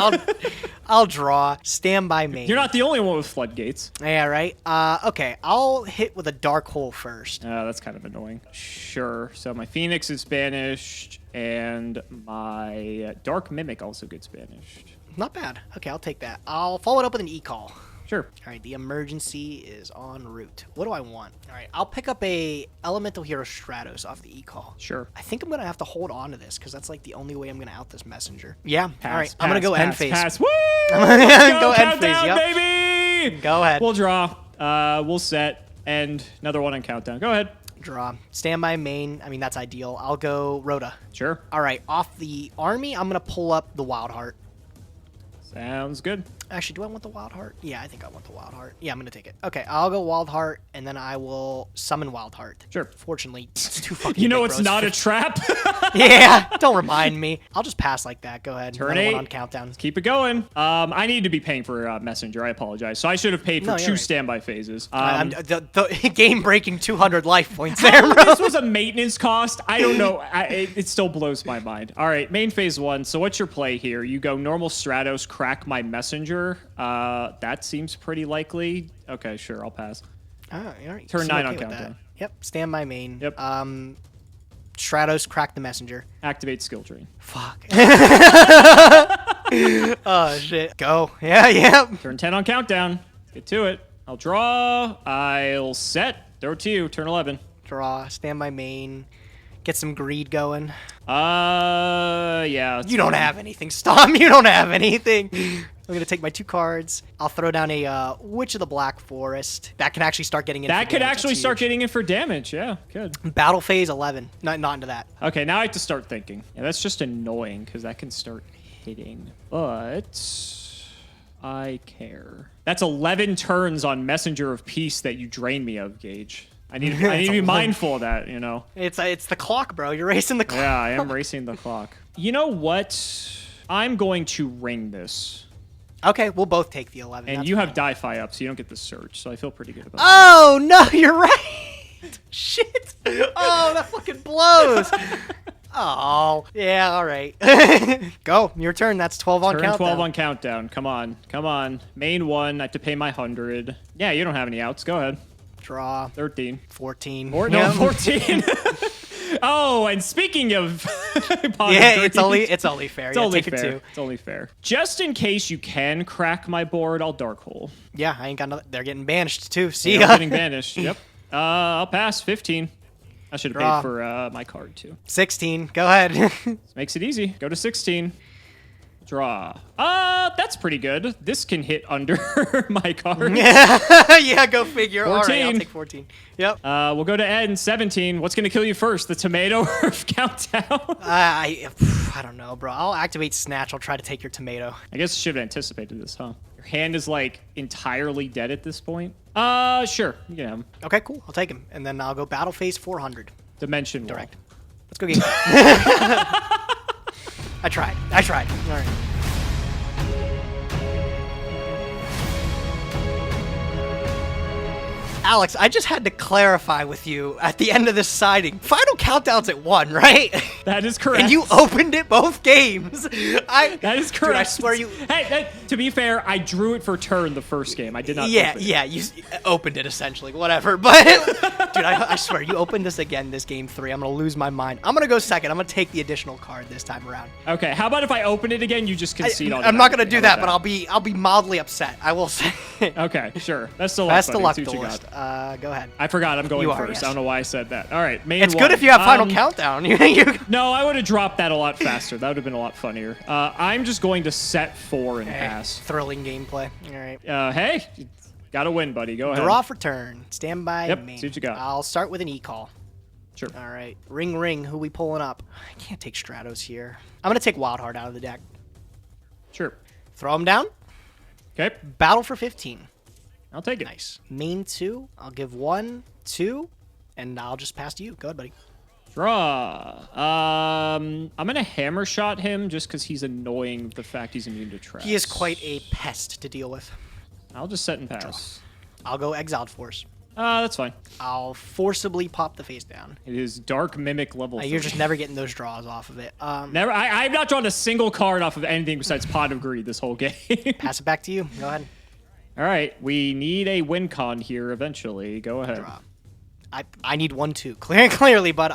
I'll draw. Stand by main. You're not the only one with floodgates. Yeah, right. Okay, I'll hit with a dark hole first. That's kind of annoying. Sure. So my Phoenix is banished, and my Dark Mimic also gets banished. Not bad. Okay, I'll take that. I'll follow it up with an e-call. Sure. All right, the emergency is en route. What do I want? All right, I'll pick up a Elemental Hero Stratos off the e-call. Sure. I think I'm going to have to hold on to this because that's like the only way I'm going to out this messenger. Yeah. Pass, all right, pass, I'm going to go pass, end phase. Pass. Woo! I'm gonna go end phase, Countdown, yep. baby! Go ahead. We'll draw. We'll set. And another one on countdown. Go ahead. Draw. Stand by main. I mean, that's ideal. I'll go Rhoda. Sure. All right, off the army, I'm going to pull up the Wild Heart. Sounds good. Actually, do I want the Wild Heart? Yeah, I think I want the Wild Heart. Yeah, I'm going to take it. Okay, I'll go Wild Heart, and then I will summon Wild Heart. Sure. Fortunately, it's too fucking You know big, it's bro. not a trap. Yeah, don't remind me. I'll just pass like that. Go ahead. Turn Another 8. one on countdown. Keep it going. I need to be paying for Messenger. I apologize. So I should have paid for No, you're 2 right. standby phases. The game-breaking 200 life points there, bro. This was a maintenance cost. I don't know. It still blows my mind. All right, main phase 1. So what's your play here? You go normal Stratos, crack my Messenger. That seems pretty likely. Okay, sure. I'll pass. All right. Turn Seem 9 on with that. countdown. Yep. Stand by main. Yep. Stratos, crack the messenger. Activate skill tree. Fuck. Oh, shit. Go. Yeah. Turn 10 on countdown. Get to it. I'll draw. I'll set. Throw it to you. Turn 11. Draw. Stand by main. Get some greed going. Yeah. You don't have anything, Stom. You don't have anything. I'm going to take my 2 cards. I'll throw down a Witch of the Black Forest. That can actually start getting in. That could actually start getting in for damage. Yeah, good. Battle phase 11. Not into that. Okay, now I have to start thinking. Yeah, that's just annoying because that can start hitting. But I care. That's 11 turns on Messenger of Peace that you drain me of, Gage. I need to be mindful of that, you know. It's the clock, bro. You're racing the clock. Yeah, I am racing the clock. You know what? I'm going to ring this. Okay, we'll both take the 11. And That's you fine. have die-fi up, so you don't get the search. So I feel pretty good about that. Oh, no, you're right. Shit. Oh, that fucking blows. Oh, yeah, all right. Go, your turn. That's 12 on Turn countdown. 12 on countdown. Come on. Main 1, I have to pay my 100. Yeah, you don't have any outs. Go ahead. Draw. 13. 14. No, Yeah. 14. Oh, and speaking of Yeah, it's only fair. It's Yeah, only take it fair. too. It's only fair. Just in case you can crack my board, I'll dark hole. Yeah, I ain't got nothing. They're getting banished too. See I'm ya. getting banished. Yep. I'll pass 15. I should have Draw. paid for my card too. 16. Go ahead. This makes it easy. Go to 16. Draw. That's pretty good. This can hit under my card. Yeah, go figure. 14. All right, I'll take 14. Yep. We'll go to Ed 17. What's going to kill you first? The tomato or countdown? I don't know, bro. I'll activate Snatch. I'll try to take your tomato. I guess you should have anticipated this, huh? Your hand is like entirely dead at this point. Sure. You can have him. Okay, cool. I'll take him. And then I'll go battle phase 400. Dimension Direct. wall. Let's go game. tried. All right. Alex, I just had to clarify with you at the end of this siding. Final countdown's at 1, right? That is correct. And you opened it both games. That is correct. Dude, I swear you... Hey, to be fair, I drew it for turn the first game. I did not open it. Yeah, you opened it essentially, whatever. But, dude, I swear, you opened this again, this game 3. I'm going to lose my mind. I'm going to go second. I'm going to take the additional card this time around. Okay, how about if I open it again, you just concede on it? I'm not going to do that, but I'll be mildly upset. I will say. Okay, sure. Best of luck, Best of luck, buddy. Duelist. Go ahead. I forgot I'm going You are, first. yes. I don't know why I said that. All right, main It's one. good if you have final countdown. No, I would have dropped that a lot faster. That would have been a lot funnier. I'm just going to set 4 and pass. Thrilling gameplay. All right. Hey, you gotta win, buddy. Go ahead. Draw for turn. Stand by. Yep, main. see what you got. I'll start with an e-call. Sure. All right. Ring, ring. Who we pulling up? I can't take Stratos here. I'm going to take Wild Heart out of the deck. Sure. Throw him down. Okay. Battle for 15. I'll take it. Nice. Main 2. I'll give 1, 2, and I'll just pass to you. Go ahead, buddy. Draw. I'm gonna hammer shot him just because he's annoying. The fact he's immune to traps. He is quite a pest to deal with. I'll just set and pass. I'll go Exiled Force. That's fine. I'll forcibly pop the face down. It is Dark Mimic level. You're 3. just never getting those draws off of it. Never. I've not drawn a single card off of anything besides Pot of Greed this whole game. Pass it back to you. Go ahead. All right, we need a win con here eventually. Go ahead. Draw. I need 1, 2. Clearly, but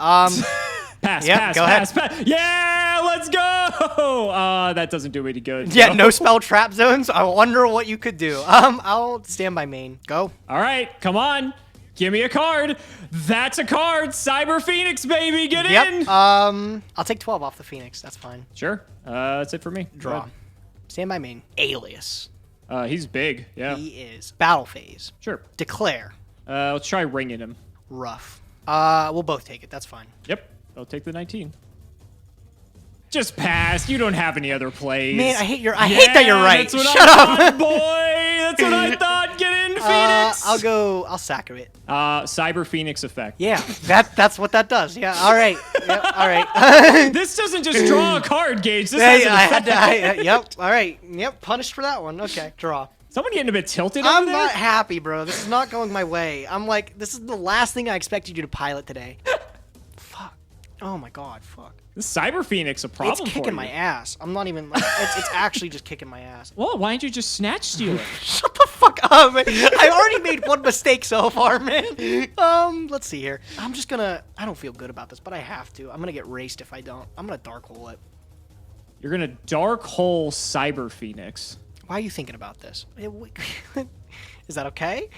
Pass, yep, pass, go pass, ahead. pass. Yeah, let's go. That doesn't do me any good. Yeah, so. no spell trap zones. I wonder what you could do. I'll stand by main. Go. All right, come on. Give me a card. That's a card. Cyber Phoenix, baby. Get in. Yep. I'll take 12 off the Phoenix. That's fine. Sure. That's it for me. Draw. Stand by main. Alias. He's big. Yeah. He is. Battle phase. Sure. Declare. Let's try ringing him. Rough. We'll both take it. That's fine. Yep. I'll take the 19. Just pass. You don't have any other plays. Man, I hate that you're right. That's what Shut I up. thought, boy. That's what I thought. Get in, Phoenix. I'll sacker it. Cyber Phoenix effect. Yeah, that's what that does. Yeah, all right. Yep, all right. This doesn't just draw a card, Gage. This has an effect. Yep, all right. Yep, punished for that one. Okay, draw. Someone getting a bit tilted I'm over there? not happy, bro. This is not going my way. I'm like, this is the last thing I expected you to pilot today. Fuck. Oh my god, fuck. This Cyber Phoenix a problem It's for kicking you. my ass. I'm not even, like, it's actually just kicking my ass. Well, why didn't you just snatch steal it? Shut the fuck up, man. I already made one mistake so far, man. Let's see here. I'm just gonna, I don't feel good about this, but I have to. I'm gonna get raced if I don't. I'm gonna dark hole it. You're gonna dark hole Cyber Phoenix. Why are you thinking about this? Is that okay?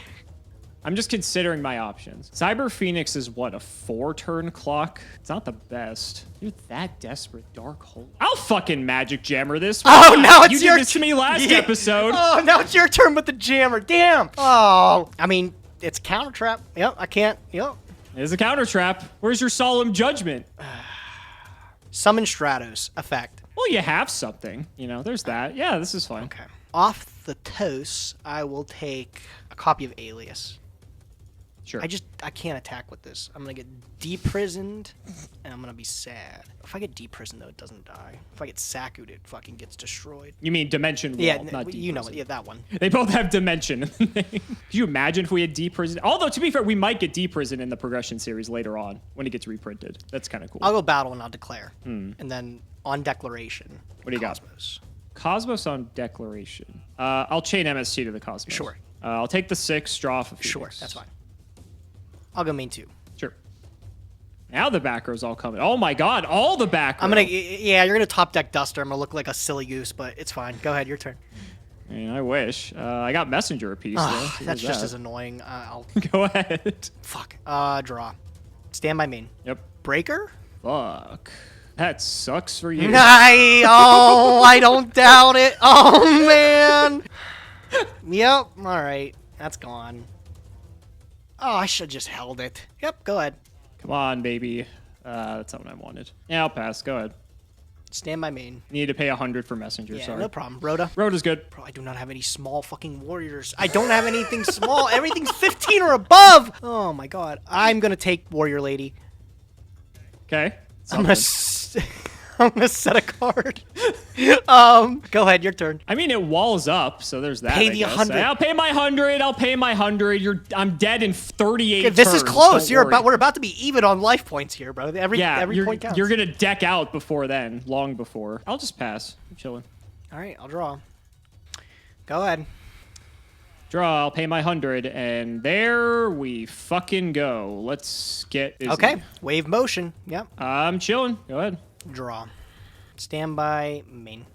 I'm just considering my options. Cyber Phoenix is what, a 4-turn clock? It's not the best. You're that desperate. Dark hole. I'll fucking magic jammer this. Oh, now it's you your did this to me last episode. Oh, now it's your turn with the jammer. Damn. Oh, I mean, it's counter trap. Yep, I can't. Yep. It's a counter trap. Where's your solemn judgment? Summon Stratos effect. Well, you have something. You know, there's that. Yeah, this is fine. Okay. Off the toast, I will take a copy of Alias. Sure. I can't attack with this. I'm gonna get deprisoned, and I'm gonna be sad. If I get deprisoned, though, it doesn't die. If I get Saku'd, it fucking gets destroyed. You mean Dimension Wall, Yeah, not you know Deep it. Yeah, that one. They both have Dimension in the name. Could you imagine if we had Deprison? Although, to be fair, we might get Deprison in the Progression series later on when it gets reprinted. That's kind of cool. I'll go battle and I'll declare. And then on declaration, What do you Cosmos. Cosmos on Declaration. I'll chain MST to the Cosmos. Sure. I'll take the 6, draw off a Phoenix. Sure, that's fine. I'll go main 2. Sure. Now the back row's all coming. Oh my god, all the back row. Yeah, you're gonna top deck Duster. I'm gonna look like a silly goose, but it's fine. Go ahead, your turn. I mean, I wish. I got Messenger apiece, though. So That's there's just that. as annoying. I'll Go ahead. fuck. Draw. Stand by main. Yep. Breaker. Fuck. That sucks for you. I don't doubt it. Oh man. Yep. All right. That's gone. Oh, I should have just held it. Yep. Go ahead. Come on, baby. That's not what I wanted. Yeah, I'll pass. Go ahead. Stand by main. You need to pay 100 for Messenger, Yeah, sorry. no problem. Rhoda. Rhoda's good. Bro, I do not have any small fucking warriors. I don't have anything small. Everything's 15 or above. Oh my god. I'm gonna take warrior lady. Okay. I'm gonna. I'm gonna set a card. Go ahead, your turn. I mean, it walls up, so there's that. Pay I the guess. 100. I'll pay my 100. I'll pay my 100. I'm dead in 38 Okay, this is turns, close. don't worry. We're about to be even on life points here, bro. Every you're, point counts. You're gonna deck out before then, long before. I'll just pass. I'm chilling. All right, I'll draw. Go ahead. Draw. I'll pay my 100, and there we fucking go. Let's get. Izzy. Okay, wave motion. Yep. I'm chilling. Go ahead. Draw. Standby main.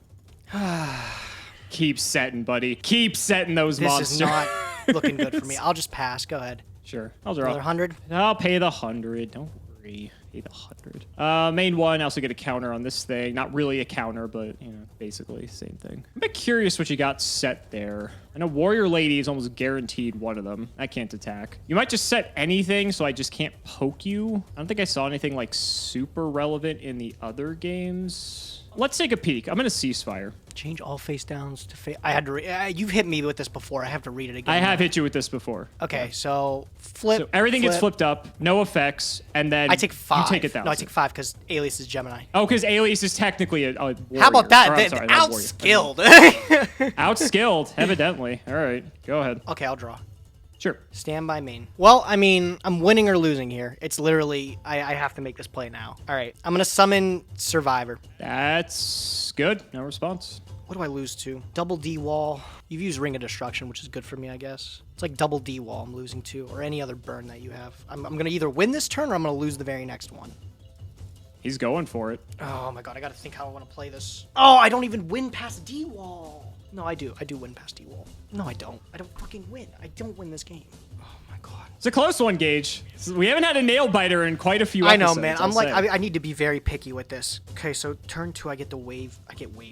Keep setting, buddy. Keep setting those This monsters. is not looking good for me. I'll just pass. Go ahead. Sure. I'll draw. Another 100. I'll pay the 100. Don't worry. Pay the 100. Main one. I also get a counter on this thing. Not really a counter, but, you know, basically same thing. I'm a bit curious what you got set there. I know Warrior Lady is almost guaranteed one of them. I can't attack. You might just set anything, so I just can't poke you. I don't think I saw anything, like, super relevant in the other games. Let's take a peek. I'm going to ceasefire. Change all face downs to face. I had to. You've hit me with this before. I have to read it again. I have hit you with this before. Okay, so flip. So everything gets flipped up, no effects, and then I take 5. You take 1,000. No, I take 5 because Alias is Gemini. Oh, because Alias is technically a warrior. How about that? Or, I'm sorry, not warrior. Outskilled. Outskilled, evidently. All right, go ahead. Okay, I'll draw. Sure. Standby main. Well, I mean, I'm winning or losing here. It's literally, I have to make this play now. All right, I'm going to summon Survivor. That's good. No response. What do I lose to? Double D wall. You've used Ring of Destruction, which is good for me, I guess. It's like double D wall I'm losing to, or any other burn that you have. I'm going to either win this turn or I'm going to lose the very next one. He's going for it. Oh my god, I got to think how I want to play this. Oh, I don't even win past D wall. No, I do. I do win past D wall. No, I don't. I don't fucking win. I don't win this game. Oh my god. It's a close one, Gage. We haven't had a nail biter in quite a few I know, episodes. man. I'll I'm like, say. I need to be very picky with this. Okay, so turn 2, I get wave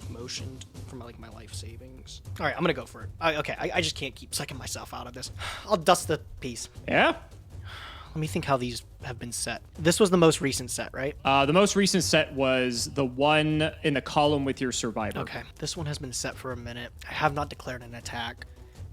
motioned from like my life savings. All right, I'm gonna go for it. I just can't keep sucking myself out of this. I'll dust the piece. Yeah. Let me think how these have been set. This was the most recent set, right? The most recent set was the one in the column with your survivor. Okay, this one has been set for a minute. I have not declared an attack.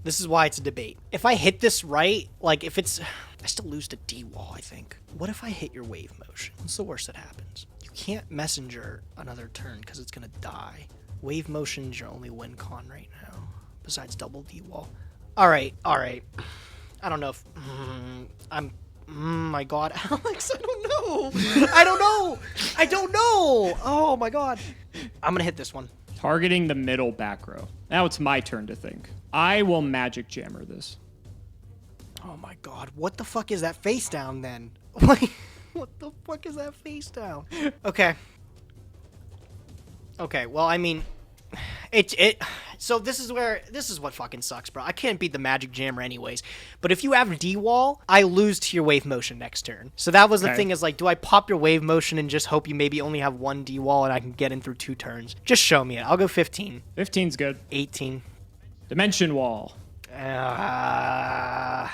This is why it's a debate. If I hit this right, like if it's, I still lose to D-wall, I think. What if I hit your wave motion? What's the worst that happens? You can't messenger another turn because it's gonna die. Wave motion's your only win con right now, besides double D-wall. All right. I don't know if, my god, Alex, I don't know. Oh my god. I'm gonna hit this one. Targeting the middle back row. Now it's my turn to think. I will magic jammer this. Oh my god, what the fuck is that face down then? What the fuck is that face down? Okay, well, I mean, so this is what fucking sucks, bro. I can't beat the magic jammer anyways. But if you have D-wall, I lose to your wave motion next turn. So that was the thing, is like, do I pop your wave motion and just hope you maybe only have 1 D-wall and I can get in through 2 turns? Just show me it. I'll go 15. 15's good. 18. Dimension wall. Can I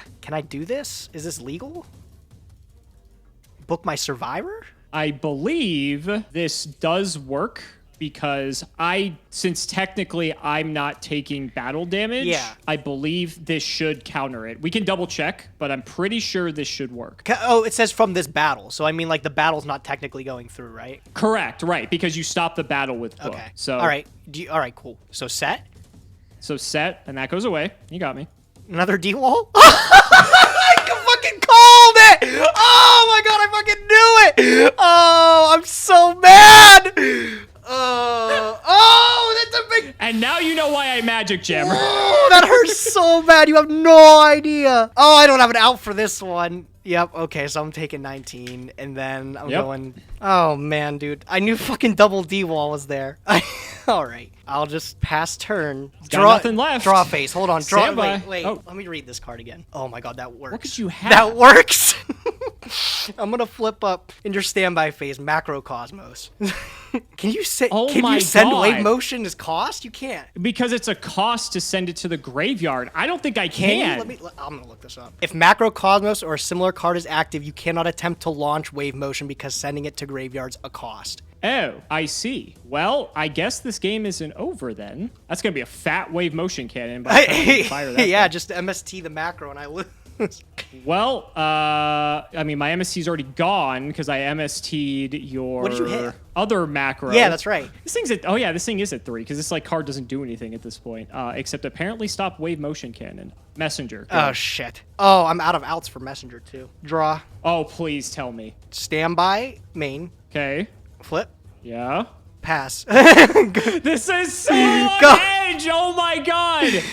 do this? Is this legal? Book my survivor? I believe this does work because since technically I'm not taking battle damage, yeah, I believe this should counter it. We can double check, but I'm pretty sure this should work. Oh, it says from this battle. So I mean, like, the battle's not technically going through, right? Correct, right, because you stop the battle with book. Okay. So all right. All right, cool. So set? So set, and that goes away. You got me. Another D-wall? I fucking called it! Oh my god, I fucking knew it! Oh, I'm so mad! Oh, that's a big... And now you know why I magic jammer. Oh, that hurts so bad. You have no idea. Oh, I don't have an out for this one. Yep, okay, so I'm taking 19, and then I'm going... Oh, man, dude. I knew fucking double D-wall was there. All right. I'll just pass turn. Got nothing left. Draw face. Hold on. Wait. Oh. Let me read this card again. Oh, my God, that works. What could you have? That works. I'm going to flip up in your standby phase, Macrocosmos. Can you send wave motion as cost? You can't. Because it's a cost to send it to the graveyard. I don't think I can. I'm going to look this up. If Macrocosmos or a similar card is active, you cannot attempt to launch wave motion because sending it to graveyard's a cost. Oh, I see. Well, I guess this game isn't over then. That's going to be a fat wave motion cannon. By the time we fire that yeah, thing. just MST the macro and I lose. Well, I mean, my MST's already gone because I MST'd your What did you hit? other macro. Yeah, that's right. This thing's at, oh yeah, this thing is at 3 because this like card doesn't do anything at this point, except apparently stop wave motion cannon. Messenger. Go. Oh, shit. Oh, I'm out of outs for Messenger, too. Draw. Oh, please tell me. Standby, main. Okay. Flip. Yeah. Pass. This is so on edge. Oh my god.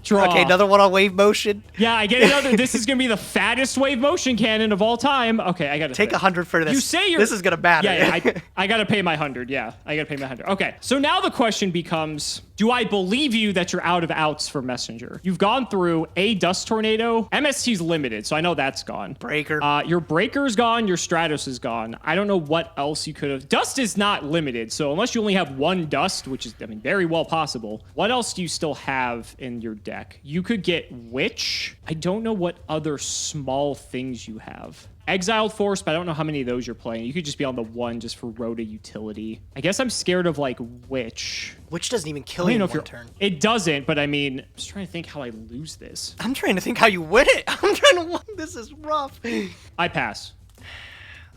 Draw. Okay, another one on wave motion. Yeah, I get another. This is gonna be the fattest wave motion cannon of all time. Okay, I gotta Take 100 for this. You say you're. This is gonna matter. Yeah, I gotta pay my 100. Yeah, I gotta pay my 100. Okay, so now the question becomes: do I believe you that you're out of outs for Messenger? You've gone through a Dust Tornado. MST's limited, so I know that's gone. Breaker. Your Breaker's gone. Your Stratos is gone. I don't know what else you could have. Dust is not limited, so unless you only have one Dust, which is, I mean, very well possible. What else do you still have in your deck? You could get Witch. I don't know what other small things you have. Exiled Force, but I don't know how many of those you're playing. You could just be on the one just for Rhoda utility. I guess I'm scared of like Witch. Which doesn't even kill you in one turn. It doesn't, but I mean, I'm just trying to think how I lose this. I'm trying to think how you win it. I'm trying to win. This is rough. I pass.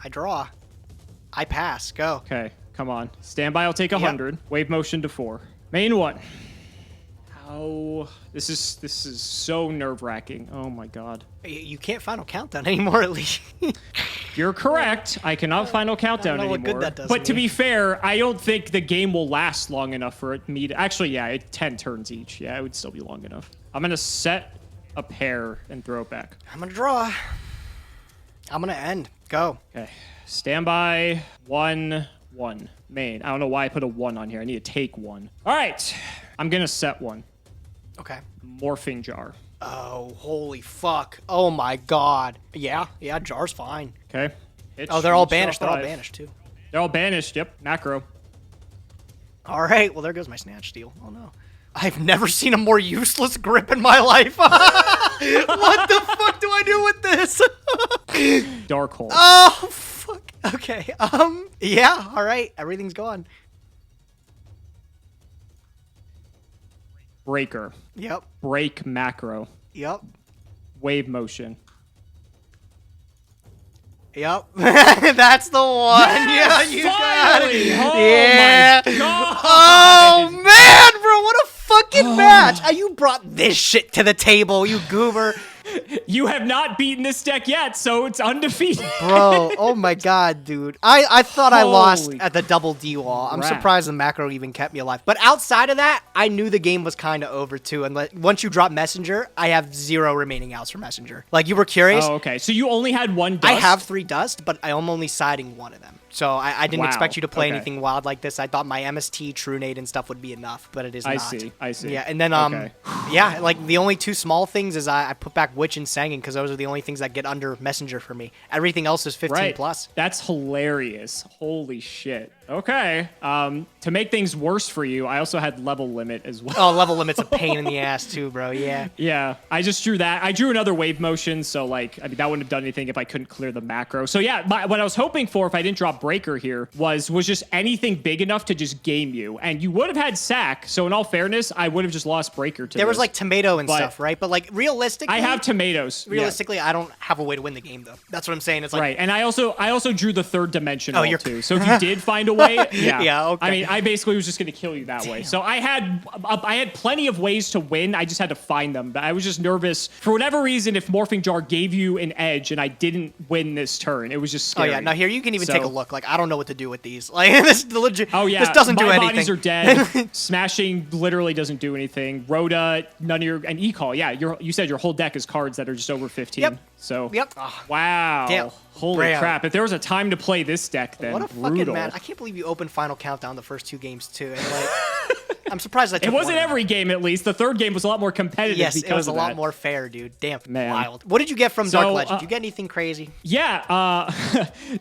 I draw. I pass. Go. Okay, come on. Standby, I'll take 100. Yep. Wave motion to 4. Main 1. Oh, this is so nerve-wracking. Oh my god. You can't final countdown anymore, at least. You're correct. I cannot final countdown anymore. What good that does but to be fair, I don't think the game will last long enough for me to... Actually, yeah, 10 turns each. Yeah, it would still be long enough. I'm going to set a pair and throw it back. I'm going to draw. I'm going to end. Go. Okay. Standby. 1, 1. Main. I don't know why I put a 1 on here. I need to take 1. All right. I'm going to set 1. Okay. Morphing jar. Oh, holy fuck. Oh my god. Yeah, jar's fine. Okay. Oh, they're all banished. They're all banished, too. They're all banished. Yep. Macro. All right. Well, there goes my snatch steal. Oh, no. I've never seen a more useless grip in my life. What the fuck do I do with this? Dark hole. Oh, fuck. Okay. Yeah. All right. Everything's gone. Breaker. Yep. Break macro. Yep. Wave motion. Yep. That's the one. Yes, yeah, you finally! got it. Oh yeah. my god. Oh man, bro, what a fucking match. You brought this shit to the table, you goober. You have not beaten this deck yet, so it's undefeated. Bro, oh my god, dude. I thought I lost at the double D wall. I'm surprised the macro even kept me alive. But outside of that, I knew the game was kind of over too. And once you drop Messenger, I have 0 remaining outs for Messenger. Like, you were curious. Oh, okay. So you only had 1 dust? I have 3 dust, but I'm only siding 1 of them. So I didn't expect you to play anything wild like this. I thought my MST, True Nade, and stuff would be enough, but it is not. I see. Yeah, and then, yeah, like, the only 2 small things is I put back Witch and Sangin because those are the only things that get under Messenger for me. Everything else is 15 plus. That's hilarious. Holy shit. Okay. To make things worse for you, I also had level limit as well. Oh, level limit's a pain in the ass too, bro. Yeah. Yeah. I just drew that. I drew another wave motion, so like, I mean, that wouldn't have done anything if I couldn't clear the macro. So yeah, what I was hoping for if I didn't drop Breaker here was just anything big enough to just game you, and you would have had sack. So in all fairness, I would have just lost Breaker to There was like tomato and stuff, right? But like realistically, I have tomatoes. Realistically, I don't have a way to win the game though. That's what I'm saying. It's like right, and I also drew the 3rd dimensional too. So if you did find a way, yeah, okay. I mean, I basically was just gonna kill you that way. So I had plenty of ways to win. I just had to find them. But I was just nervous for whatever reason. If Morphing Jar gave you an edge and I didn't win this turn, it was just scary. Oh yeah, now here you can even take a look. Like, I don't know what to do with these. Like, this legit. Oh yeah, this doesn't do anything. Bodies are dead. Smashing literally doesn't do anything. Rhoda, none of your, and E-Call. Yeah, you said your whole deck is cards that are just over 15. Yep. So yep. Wow. Damn. Holy crap! If there was a time to play this deck, then what a fucking man! I can't believe you opened Final Countdown the first 2 games too. And like, I'm surprised I took It wasn't every game, at least. The 3rd game was a lot more competitive. Yes, because it was a lot more fair, dude. Damn, wild. What did you get from Dark Legend? Did you get anything crazy? Yeah.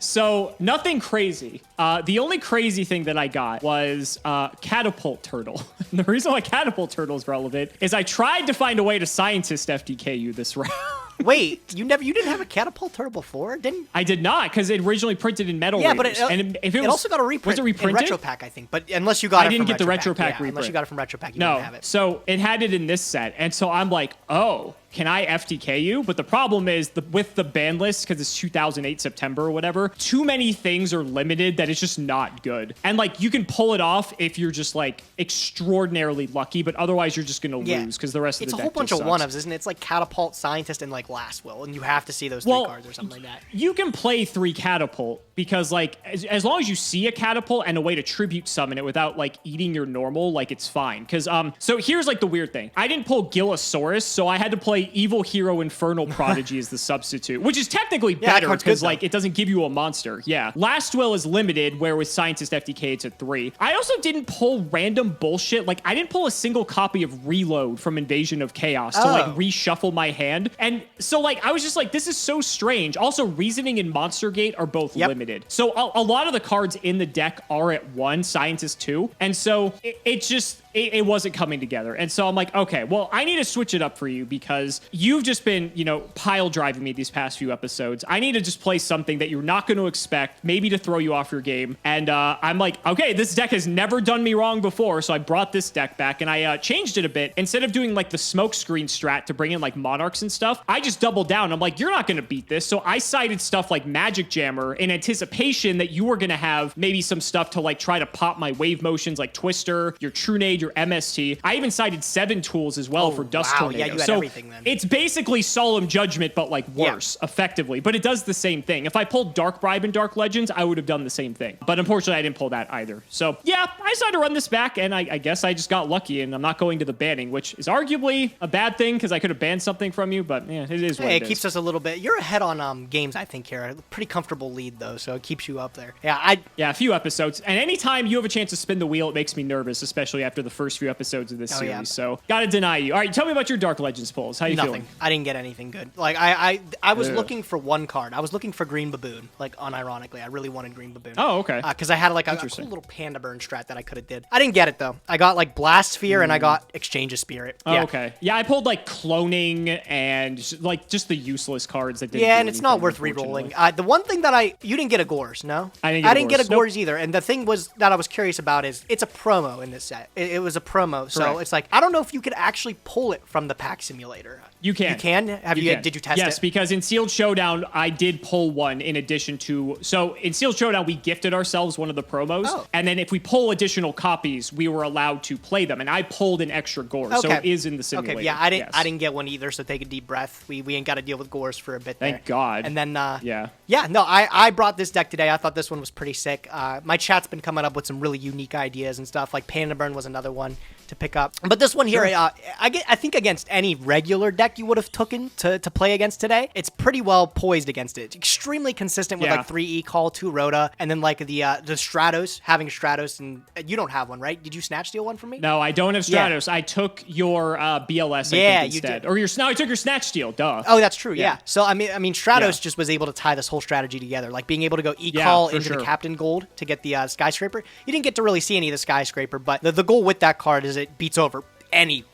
So nothing crazy. The only crazy thing that I got was Catapult Turtle. And the reason why Catapult Turtle is relevant is I tried to find a way to Scientist FDK you this round. Wait, you didn't have a Catapult Turtle before, didn't? I did not, because it originally printed in Metal Yeah, Raiders. but it also got a reprint. Was it reprinted? In Retro Pack, I think. But unless you got it from I didn't get the Retro Pack reprint. Unless you got it from Retro Pack, you no, didn't have it. So it had it in this set, and so I'm like, oh, can I FTK you? But the problem is with the ban list, because it's 2008 September or whatever, too many things are limited that it's just not good. And like you can pull it off if you're just like extraordinarily lucky, but otherwise you're just gonna lose because the rest of the deck it's a whole bunch just of sucks. one-ofs, isn't it? It's like Catapult, Scientist, and like Last Will, and you have to see those three cards or something like that. You can play 3 Catapult because like as long as you see a Catapult and a way to tribute summon it without like eating your normal, like it's fine. Because so here's like the weird thing. I didn't pull Gillosaurus, so I had to play Evil Hero Infernal Prodigy as the substitute, which is technically better because like it doesn't give you a monster. Yeah. Last Will is limited, where with Scientist FTK it's a 3. I also didn't pull random bullshit. Like I didn't pull a single copy of Reload from Invasion of Chaos to like reshuffle my hand. And so like I was just like, this is so strange. Also, Reasoning and Monster Gate are both limited. So a lot of the cards in the deck are at 1, Scientist 2. And so it wasn't coming together. And so I'm like, okay, well, I need to switch it up for you because you've just been, you know, pile driving me these past few episodes. I need to just play something that you're not going to expect, maybe to throw you off your game. And I'm like, okay, this deck has never done me wrong before. So I brought this deck back and I changed it a bit. Instead of doing like the smoke screen strat to bring in like Monarchs and stuff, I just doubled down. I'm like, you're not going to beat this. So I cited stuff like Magic Jammer in anticipation that you were going to have maybe some stuff to like try to pop my wave motions like Twister, your Trunade, your MST. I even cited 7 tools as well for Dust Tornado. Yeah, you had everything then. It's basically Solemn Judgment, but like worse, effectively. But it does the same thing. If I pulled Dark Bribe and Dark Legends, I would have done the same thing. But unfortunately, I didn't pull that either. So yeah, I decided to run this back, and I guess I just got lucky, and I'm not going to the banning, which is arguably a bad thing because I could have banned something from you. But yeah, it is what it is. It keeps us a little bit. You're ahead on games, I think, here. A pretty comfortable lead though, so it keeps you up there. Yeah, a few episodes, and anytime you have a chance to spin the wheel, it makes me nervous, especially after the first few episodes of this series. Yeah. So gotta deny you. All right, tell me about your Dark Legends pulls. How you feeling? I didn't get anything good. Like I was looking for one card. I was looking for Green Baboon. Like unironically, I really wanted Green Baboon. Oh, okay. Because I had like a cool little Panda Burn strat that I could have did. I didn't get it though. I got like Blast Sphere and I got Exchange of Spirit. Oh, okay. Yeah, I pulled like Cloning and like just the useless cards that didn't. Yeah, and it's not worth re-rolling. The one thing that you didn't get a Gores, no? I didn't get a Gores either. And the thing was that I was curious about is it's a promo in this set. It was a promo, so it's like I don't know if you could actually pull it from the pack simulator. You can. You can? Did you test it? Yes, because in Sealed Showdown, I did pull one in addition to... So in Sealed Showdown, we gifted ourselves one of the promos. Oh. And then if we pull additional copies, we were allowed to play them. And I pulled an extra Gore, so it is in the simulator. Okay, yeah, I didn't get one either, so take a deep breath. We ain't got to deal with Gores for a bit there. Thank God. And then, I brought this deck today. I thought this one was pretty sick. My chat's been coming up with some really unique ideas and stuff. Like Panda Burn was another one to pick up. But this one here, I think against any regular deck you would have taken to play against today, it's pretty well poised against it. It's extremely consistent with like 3 E-Call, 2 Rhoda, and then like the Stratos, having Stratos, and you don't have one, right? Did you snatch steal one from me? No, I don't have Stratos. I took your BLS, I think, instead. I took your Snatch Steal, duh. Oh, that's true, yeah. So, I mean, Stratos just was able to tie this whole strategy together, like being able to go E-Call into the Captain Gold to get the Skyscraper. You didn't get to really see any of the Skyscraper, but the goal with that card is it beats over any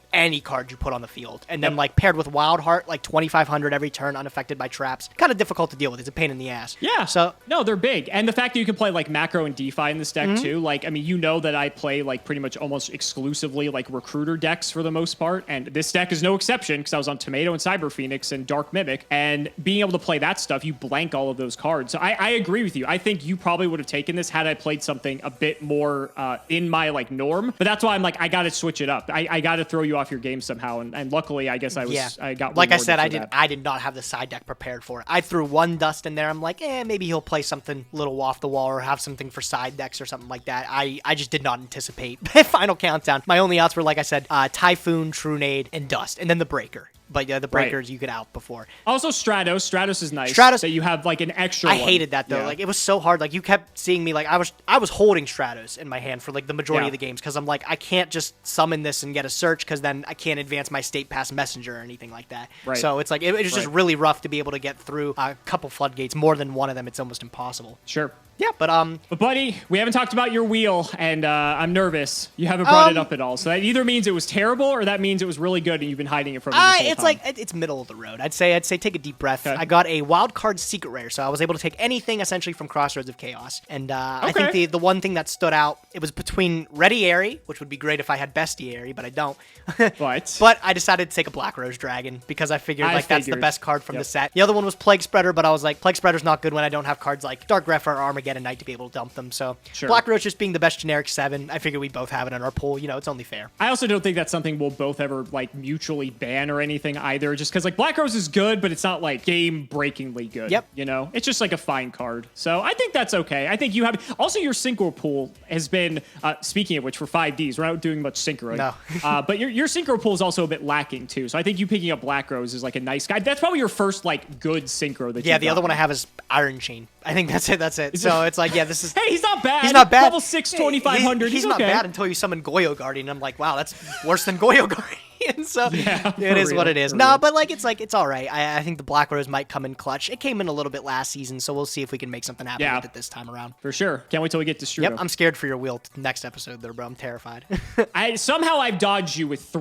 card you put on the field. And then like paired with Wild Heart, like 2,500 every turn, unaffected by traps. Kind of difficult to deal with. It's a pain in the ass. Yeah. So no, they're big. And the fact that you can play like Macro and DeFi in this deck too. Like, I mean, you know that I play like pretty much almost exclusively like Recruiter decks for the most part. And this deck is no exception because I was on Tomato and Cyber Phoenix and Dark Mimic. And being able to play that stuff, you blank all of those cards. So I agree with you. I think you probably would have taken this had I played something a bit more in my like norm. But that's why I'm like, I got to switch it up. I got to throw you off your game somehow. And luckily, I guess I got like I said, I did not have the side deck prepared for it. I threw one Dust in there. I'm like, maybe he'll play something a little off the wall or have something for side decks or something like that. I just did not anticipate. Final countdown. My only outs were, like I said, Typhoon, Trunade, and Dust, and then the Breaker. But yeah, the breakers you could out before. Also Stratos. Stratos is nice. Stratos, that you have like an extra one. Hated that though. Yeah. Like it was so hard. Like you kept seeing me like I was holding Stratos in my hand for like the majority of the games because I'm like I can't just summon this and get a search because then I can't advance my state pass messenger or anything like that. Right. So it's like it was just really rough to be able to get through a couple floodgates. More than one of them, it's almost impossible. Sure. Yeah, But buddy, we haven't talked about your wheel, and I'm nervous. You haven't brought it up at all. So that either means it was terrible, or that means it was really good, and you've been hiding it from me this whole it's time. like it's middle of the road. I'd say take a deep breath. Okay. I got a wild card secret rare, so I was able to take anything essentially from Crossroads of Chaos. And I think the one thing that stood out, it was between Ready Airy, which would be great if I had Bestie Airy, but I don't. But I decided to take a Black Rose Dragon because I figured that's the best card from the set. The other one was Plague Spreader, but I was like, Plague Spreader's not good when I don't have cards like Dark Greph or Armageddon Knight to be able to dump them. So Black Rose just being the best generic 7, I figured we both have it in our pool. You know, it's only fair. I also don't think that's something we'll both ever like mutually ban or anything either, just because like Black Rose is good, but it's not like game-breakingly good. Yep. You know, it's just like a fine card. So I think that's okay. I think you have also your synchro pool has been speaking of which for 5Ds, we're not doing much synchro. No. But your synchro pool is also a bit lacking too. So I think you picking up Black Rose is like a nice guy. That's probably your first like good synchro that the other one I have is Iron Chain. I think that's it. So it's like, this is... Hey, he's not bad. He's not bad. Level 6, 2,500. He's not bad until you summon Goyo Guardian. I'm like, wow, that's worse than Goyo Guardian. So it is what it is. No, but like it's all right. I think the Black Rose might come in clutch. It came in a little bit last season, so we'll see if we can make something happen with it this time around. For sure. Can't wait till we get to Strudo. Yep, I'm scared for your wheel next episode there, bro. I'm terrified. Somehow I've dodged you with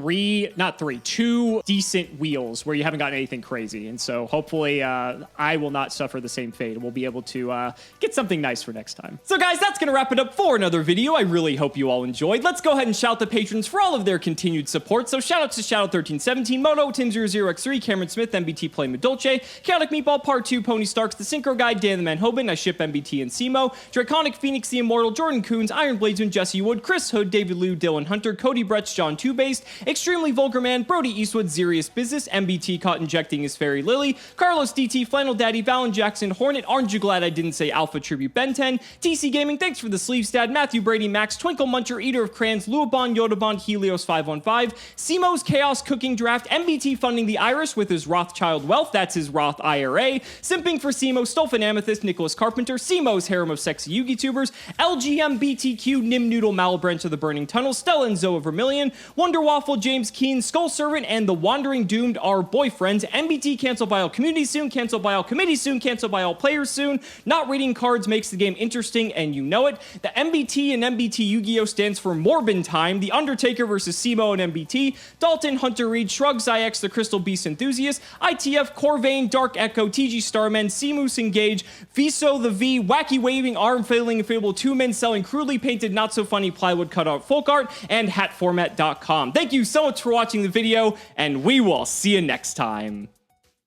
two decent wheels where you haven't gotten anything crazy. And so hopefully I will not suffer the same fate. We'll be able to get something nice for next time. So guys, that's going to wrap it up for another video. I really hope you all enjoyed. Let's go ahead and shout the patrons for all of their continued support. So shout out to Shadow1317, Moto, Tim00x3, Cameron Smith, MBT Play Medolce, Chaotic Meatball Part 2, Pony Starks, The Synchro Guy, Dan the Man Hoban, I ship MBT and Cimo, Draconic Phoenix the Immortal, Jordan Coons, Iron Bladesman, Jesse Wood, Chris Hood, David Liu, Dylan Hunter, Cody Bretz, John Two Based, Extremely Vulgar Man, Brody Eastwood, Zerius Business, MBT caught injecting his fairy Lily, Carlos DT, Flannel Daddy, Valen Jackson, Hornet, aren't you glad I didn't say Alpha Tribute Ben 10, TC Gaming, thanks for the sleeve stat, Matthew Brady, Max, Twinkle Muncher, Eater of Crayons, Luabon, Yodabon, Helios 515, Simo's Chaos Cooking Draft, MBT funding the Iris with his Rothschild Wealth, that's his Roth IRA, Simping for Simo, Stolfin Amethyst, Nicholas Carpenter, Simo's Harem of Sexy YugiTubers, LGMBTQ, Nim Noodle, Malbranch of the Burning Tunnel, Stella and Zoa Vermilion, Wonder Waffle, James Keen, Skull Servant, and The Wandering Doomed are boyfriends. MBT canceled by all community soon, canceled by all committee soon, canceled by all players soon. Not reading cards makes the game interesting, and you know it. The MBT and MBT Yu-Gi-Oh! Stands for Morbin Time, The Undertaker versus Simo and MBT, Dalton, Hunter Reed, Shrug Zyx, The Crystal Beast Enthusiast, ITF, Corvain, Dark Echo, TG Starman, Seamoose Engage, Viso the V, Wacky Waving, Arm Failing Infable, 2 men selling crudely painted, not so funny plywood cutout folk art, and hatformat.com. Thank you so much for watching the video, and we will see you next time.